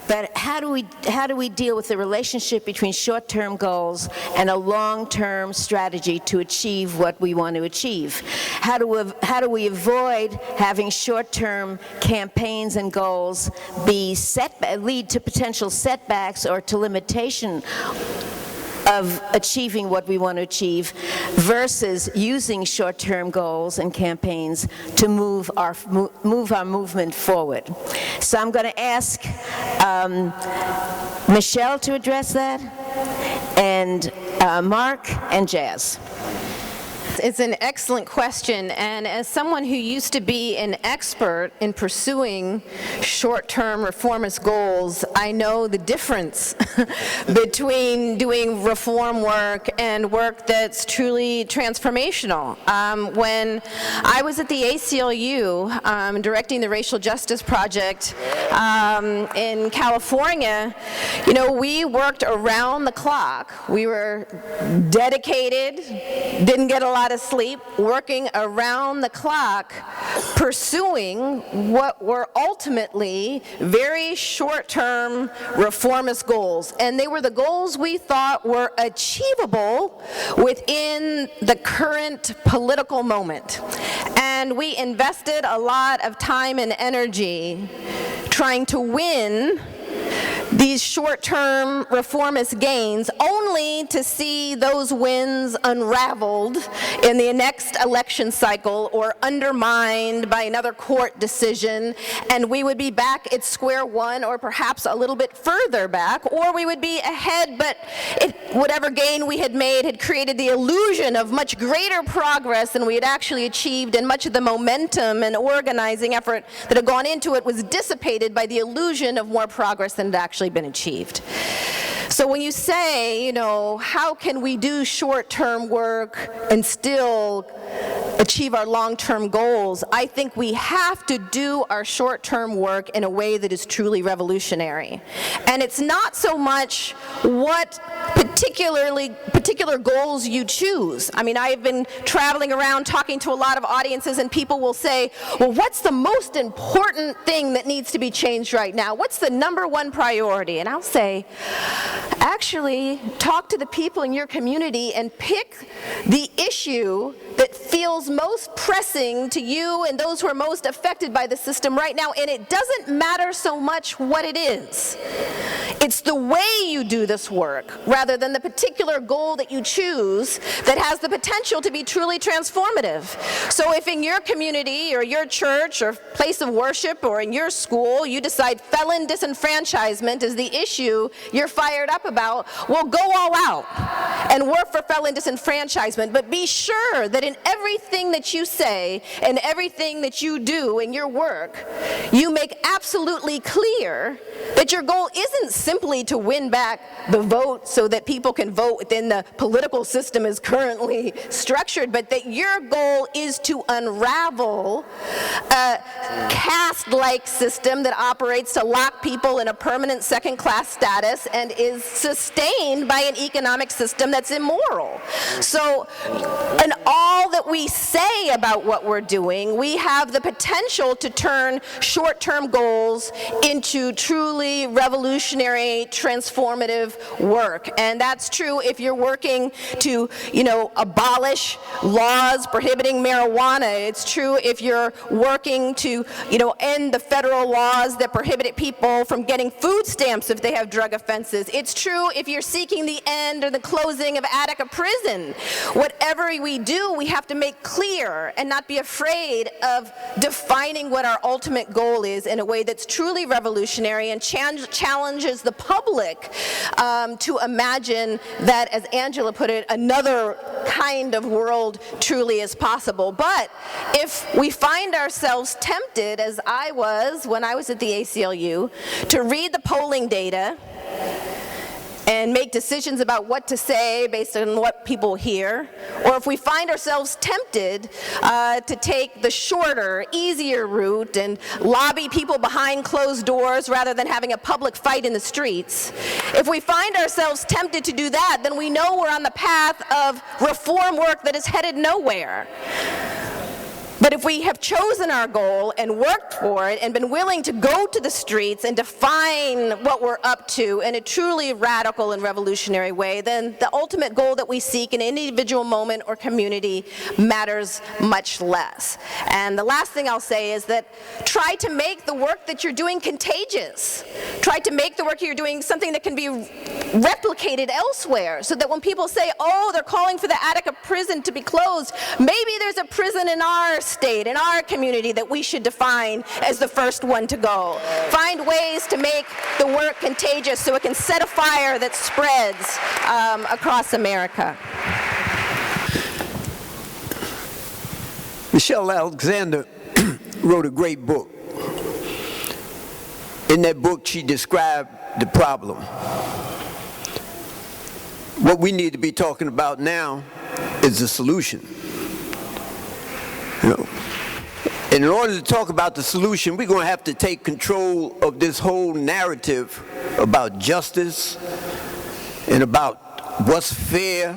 But how do we deal with the relationship between short-term goals and a long-term strategy to achieve what we want to achieve? How do we avoid having short-term campaigns and goals lead to potential setbacks or to limitation of achieving what we want to achieve, versus using short-term goals and campaigns to move our movement forward? So I'm going to ask Michelle to address that, and Marc and Jazz. It's an excellent question, and as someone who used to be an expert in pursuing short-term reformist goals, I know the difference between doing reform work and work that's truly transformational. When I was at the ACLU directing the Racial Justice Project in California, we worked around the clock. We were dedicated, didn't get a lot of sleep, working around the clock, pursuing what were ultimately very short-term reformist goals. And they were the goals we thought were achievable within the current political moment. And we invested a lot of time and energy trying to win these short-term reformist gains, only to see those wins unraveled in the next election cycle or undermined by another court decision, and we would be back at square one, or perhaps a little bit further back, or we would be ahead, but whatever gain we had made had created the illusion of much greater progress than we had actually achieved, and much of the momentum and organizing effort that had gone into it was dissipated by the illusion of more progress than had actually been achieved. So when you say, how can we do short-term work and still achieve our long-term goals, I think we have to do our short-term work in a way that is truly revolutionary. And it's not so much what particular goals you choose. I mean, I've been traveling around talking to a lot of audiences, and people will say, well, what's the most important thing that needs to be changed right now? What's the number one priority? And I'll say, actually, talk to the people in your community and pick the issue that feels most pressing to you and those who are most affected by the system right now. And it doesn't matter so much what it is. It's the way you do this work, rather than the particular goal that you choose, that has the potential to be truly transformative. So if in your community or your church or place of worship or in your school you decide felon disenfranchisement is the issue you're fired up about, well, go all out and work for felon disenfranchisement. But be sure that in everything that you say and everything that you do in your work, you make absolutely clear that your goal isn't simply to win back the vote so that people can vote within the political system as currently structured, but that your goal is to unravel a caste-like system that operates to lock people in a permanent second-class status and is sustained by an economic system that's immoral. So, in all that we say about what we're doing, we have the potential to turn short-term goals into truly revolutionary, transformative work. And that's true if you're working to, abolish laws prohibiting marijuana. It's true if you're working to, end the federal laws that prohibited people from getting food stamps if they have drug offenses. It's true if you're seeking the end or the closing of Attica Prison. Whatever we do, we have to make clear and not be afraid of defining what our ultimate goal is in a way that's truly revolutionary and challenges the public to imagine that, as Angela put it, another kind of world truly is possible. But if we find ourselves tempted, as I was when I was at the ACLU, to read the polling data and make decisions about what to say based on what people hear, or if we find ourselves tempted to take the shorter, easier route and lobby people behind closed doors rather than having a public fight in the streets, if we find ourselves tempted to do that, then we know we're on the path of reform work that is headed nowhere. But if we have chosen our goal and worked for it and been willing to go to the streets and define what we're up to in a truly radical and revolutionary way, then the ultimate goal that we seek in any individual moment or community matters much less. And the last thing I'll say is that try to make the work that you're doing contagious. Try to make the work you're doing something that can be replicated elsewhere, so that when people say, oh, they're calling for the Attica prison to be closed, maybe there's a prison in our state, in our community, that we should define as the first one to go. Find ways to make the work contagious so it can set a fire that spreads across America. Michelle Alexander wrote a great book. In that book, she described the problem. What we need to be talking about now is the solution. You know, and in order to talk about the solution, we're going to have to take control of this whole narrative about justice and about what's fair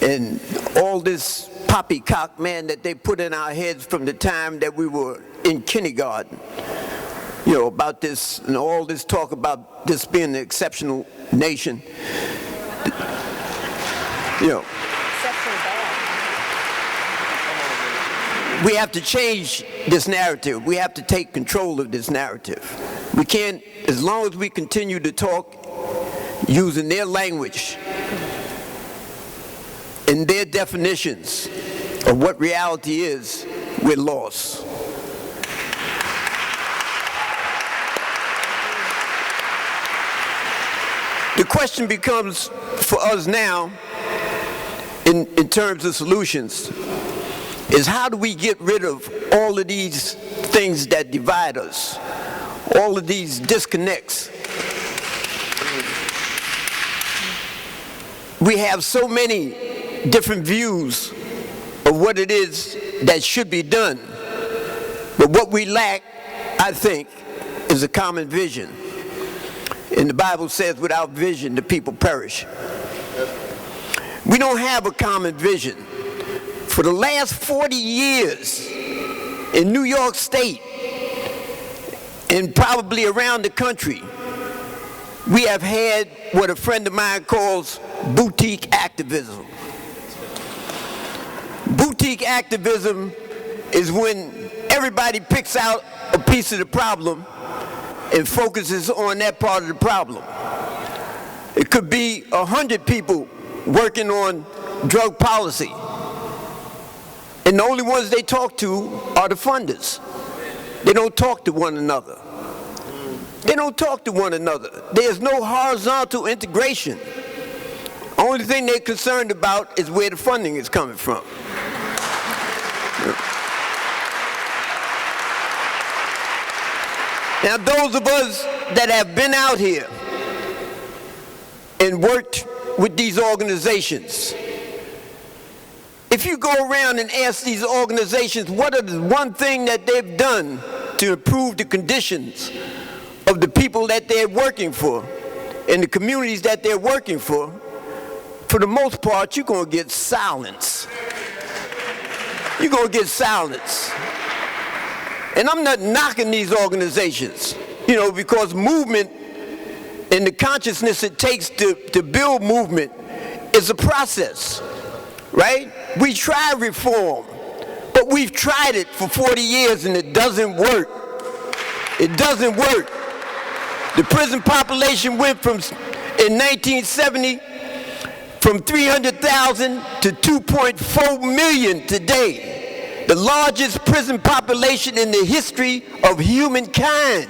and all this poppycock, man, that they put in our heads from the time that we were in kindergarten. You know, about this and all this talk about this being an exceptional nation. You know, we have to change this narrative. We have to take control of this narrative. We can't, as long as we continue to talk using their language and their definitions of what reality is, we're lost. The question becomes for us now, in terms of solutions, is how do we get rid of all of these things that divide us, all of these disconnects? We have so many different views of what it is that should be done, but what we lack, I think, is a common vision. And the Bible says, without vision, the people perish. We don't have a common vision. For the last 40 years in New York State and probably around the country, we have had what a friend of mine calls boutique activism. Boutique activism is when everybody picks out a piece of the problem and focuses on that part of the problem. It could be 100 people working on drug policy, and the only ones they talk to are the funders. They don't talk to one another. They don't talk to one another. There's no horizontal integration. Only thing they're concerned about is where the funding is coming from. Now, those of us that have been out here and worked with these organizations, if you go around and ask these organizations what is the one thing that they've done to improve the conditions of the people that they're working for and the communities that they're working for the most part, you're going to get silence. You're going to get silence. And I'm not knocking these organizations, you know, because movement and the consciousness it takes to build movement is a process, right? We try reform, but we've tried it for 40 years and it doesn't work. It doesn't work. The prison population went from, in 1970, from 300,000 to 2.4 million today. The largest prison population in the history of humankind.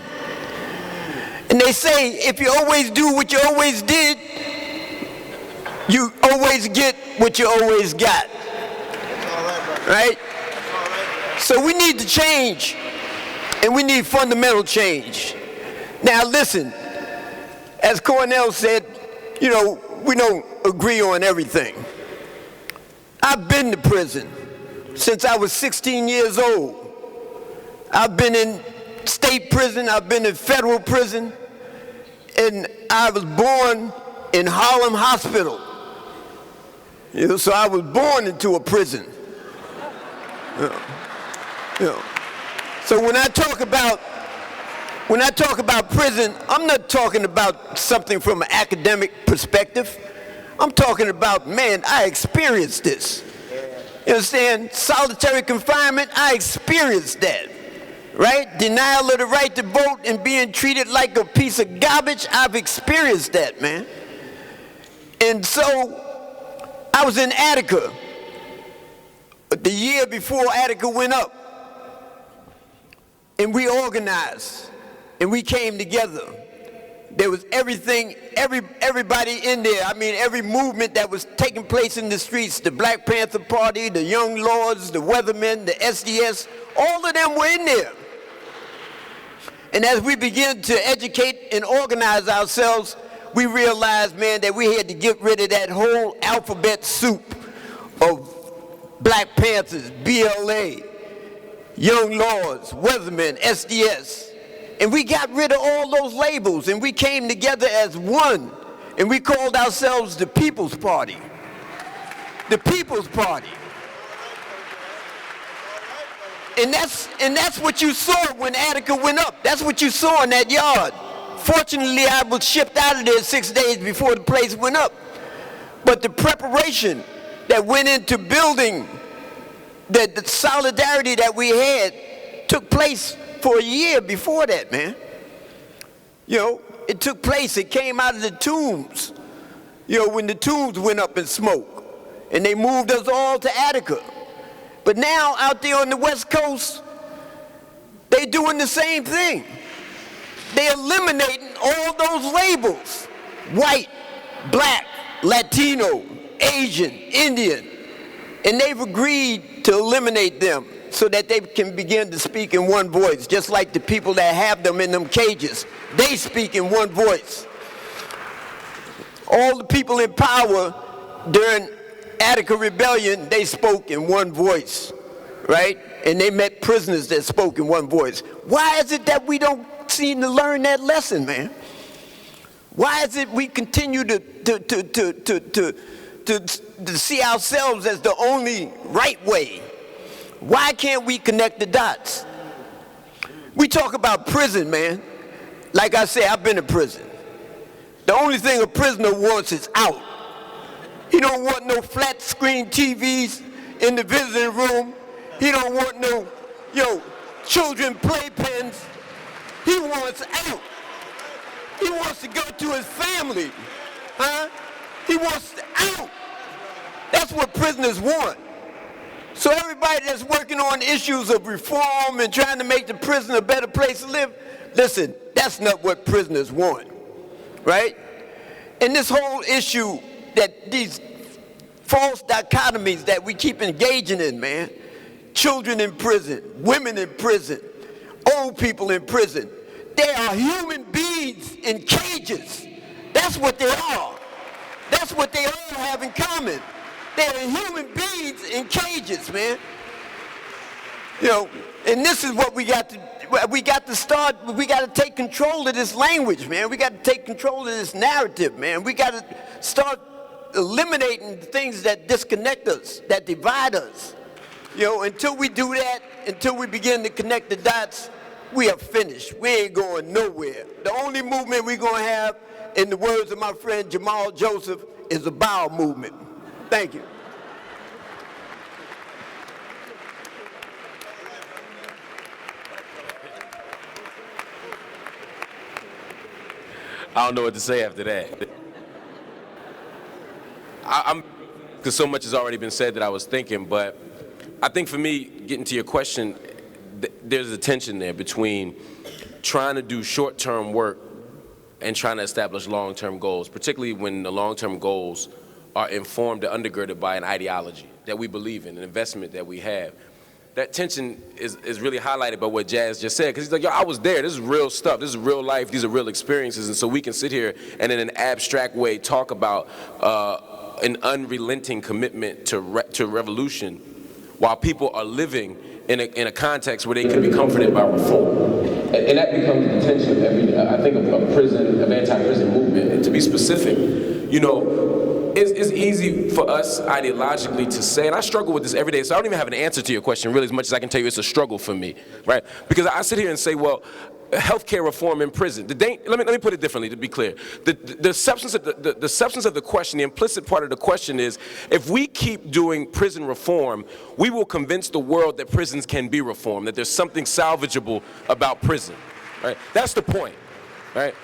And they say, if you always do what you always did, you always get what you always got. Right? So we need to change, and we need fundamental change. Now listen, as Cornell said, you know, we don't agree on everything. I've been to prison since I was 16 years old. I've been in state prison, I've been in federal prison, and I was born in Harlem Hospital. You know, so I was born into a prison. You know. So when I talk about prison, I'm not talking about something from an academic perspective. I'm talking about, man, I experienced this. You understand? Solitary confinement, I experienced that. Right? Denial of the right to vote and being treated like a piece of garbage, I've experienced that, man. And so, I was in Attica the year before Attica went up. And we organized, and we came together. There was everything, everybody in there. I mean, every movement that was taking place in the streets, the Black Panther Party, the Young Lords, the Weathermen, the SDS, all of them were in there. And as we began to educate and organize ourselves, we realized, man, that we had to get rid of that whole alphabet soup of Black Panthers, BLA, Young Lords, Weathermen, SDS. And we got rid of all those labels, and we came together as one, and we called ourselves the People's Party. The People's Party. And that's what you saw when Attica went up. That's what you saw in that yard. Fortunately, I was shipped out of there 6 days before the place went up. But the preparation that went into building the solidarity that we had took place for a year before that, man. You know, it took place, it came out of the tombs. You know, when the tombs went up in smoke. And they moved us all to Attica. But now, out there on the West Coast, they doing the same thing. They're eliminating all those labels. White, black, Latino, Asian, Indian. And they've agreed to eliminate them so that they can begin to speak in one voice, just like the people that have them in them cages. They speak in one voice. All the people in power during Attica Rebellion, they spoke in one voice, right? And they met prisoners that spoke in one voice. Why is it that we don't seem to learn that lesson, man? Why is it we continue to see ourselves as the only right way? Why can't we connect the dots? We talk about prison, man. Like I say, I've been to prison. The only thing a prisoner wants is out. He don't want no flat screen TVs in the visiting room. He don't want no, children playpens. He wants out. He wants to go to his family, huh? He wants out. That's what prisoners want. So everybody that's working on issues of reform and trying to make the prison a better place to live, listen, that's not what prisoners want, right? And this whole issue that these false dichotomies that we keep engaging in, man, children in prison, women in prison, old people in prison, they are human beings in cages. That's what they are. That's what they all have in common. They are human beings in cages, man. And this is what we got to start, we got to take control of this language, man. We got to take control of this narrative, man. We got to start eliminating the things that disconnect us, that divide us. Until we do that, until we begin to connect the dots, we are finished. We ain't going nowhere. The only movement we're going to have, in the words of my friend Jamal Joseph, is a bowel movement. Thank you. I don't know what to say after that. Because so much has already been said that I was thinking, but I think for me, getting to your question, there's a tension there between trying to do short-term work and trying to establish long-term goals, particularly when the long-term goals are informed and undergirded by an ideology that we believe in, an investment that we have. That tension is really highlighted by what Jazz just said, because he's like, yo, I was there, this is real stuff, this is real life, these are real experiences, and so we can sit here and in an abstract way talk about an unrelenting commitment to revolution while people are living in a context where they can be comforted by reform. And that becomes the tension, I think, of prison, of anti-prison movement. And to be specific, it's easy for us ideologically to say, and I struggle with this every day, so I don't even have an answer to your question really as much as I can tell you it's a struggle for me, right? Because I sit here and say, well, healthcare reform in prison. Let me put it differently to be clear. The substance of the question, the implicit part of the question is, if we keep doing prison reform, we will convince the world that prisons can be reformed, that there's something salvageable about prison, right? That's the point, right?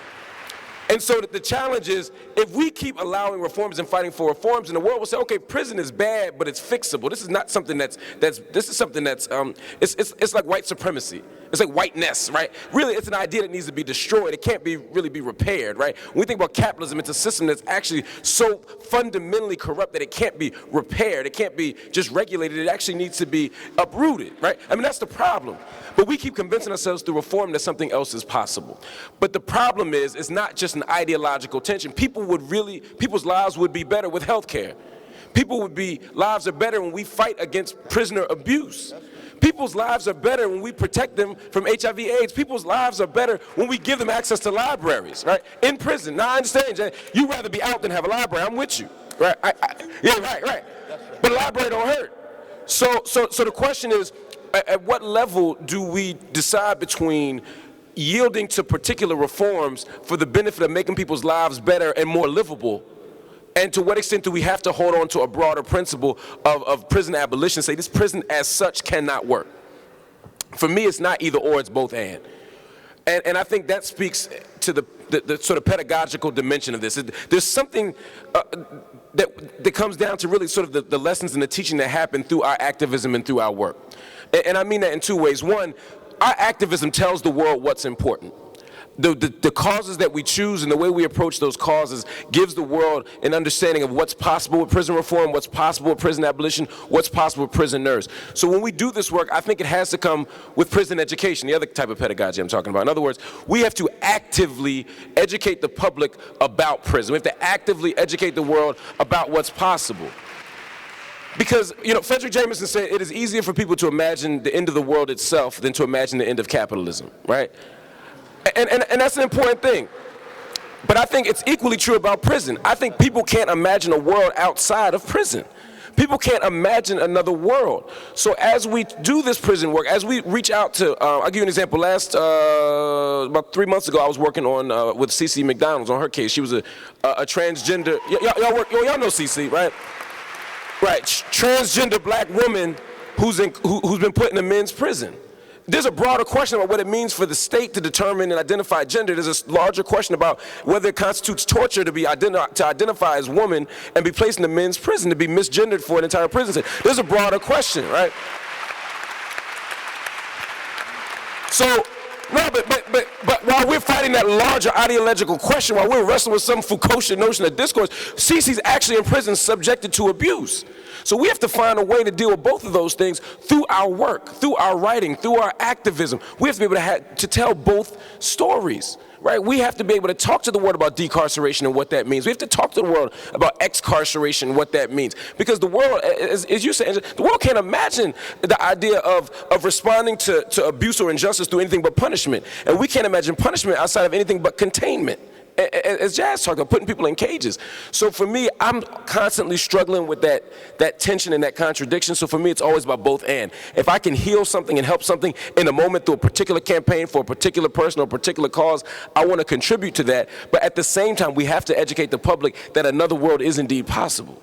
And so the challenge is, if we keep allowing reforms and fighting for reforms, and the world will say, okay, prison is bad, but it's fixable. This is not something it's like white supremacy. It's like whiteness, right? Really, it's an idea that needs to be destroyed. It can't really be repaired, right? When we think about capitalism, it's a system that's actually so fundamentally corrupt that it can't be repaired. It can't be just regulated. It actually needs to be uprooted, right? I mean, that's the problem. But we keep convincing ourselves through reform that something else is possible. But the problem is, it's not just an ideological tension. People's lives would be better with health care. Lives are better when we fight against prisoner abuse. People's lives are better when we protect them from HIV/AIDS. People's lives are better when we give them access to libraries, right? In prison. Now, I understand, Jay, you'd rather be out than have a library. I'm with you, right? Yeah, right. But a library don't hurt. So the question is, at what level do we decide between yielding to particular reforms for the benefit of making people's lives better and more livable, and to what extent do we have to hold on to a broader principle of prison abolition, say this prison as such cannot work? For me, it's not either or, it's both and. And I think that speaks to the sort of pedagogical dimension of this. There's something that comes down to really sort of the lessons and the teaching that happen through our activism and through our work. And I mean that in two ways. One, our activism tells the world what's important. The causes that we choose and the way we approach those causes gives the world an understanding of what's possible with prison reform, what's possible with prison abolition, what's possible with prisoners. So when we do this work, I think it has to come with prison education, the other type of pedagogy I'm talking about. In other words, we have to actively educate the public about prison. We have to actively educate the world about what's possible. Because, Frederick Jameson said it is easier for people to imagine the end of the world itself than to imagine the end of capitalism, right? And that's an important thing. But I think it's equally true about prison. I think people can't imagine a world outside of prison. People can't imagine another world. So as we do this prison work, as we reach out to, I'll give you an example. About 3 months ago, I was working on with CeCe McDonald's on her case. She was a transgender, y'all know CeCe, right? Right, transgender black woman who's been put in a men's prison. There's a broader question about what it means for the state to determine and identify gender. There's a larger question about whether it constitutes torture to identify as woman and be placed in a men's prison, to be misgendered for an entire prison. There's a broader question, right? So, no, but while we're fighting that larger ideological question, while we're wrestling with some Foucaultian notion of discourse, CeCe's actually in prison subjected to abuse. So we have to find a way to deal with both of those things through our work, through our writing, through our activism. We have to be able to tell both stories, right? We have to be able to talk to the world about decarceration and what that means. We have to talk to the world about excarceration and what that means. Because the world, as you said, the world can't imagine the idea of responding to abuse or injustice through anything but punishment. And we can't imagine punishment outside of anything but containment. As Jazz talked about, putting people in cages. So for me, I'm constantly struggling with that tension and that contradiction. So for me, it's always about both and. If I can heal something and help something in a moment through a particular campaign for a particular person or a particular cause, I want to contribute to that. But at the same time, we have to educate the public that another world is indeed possible.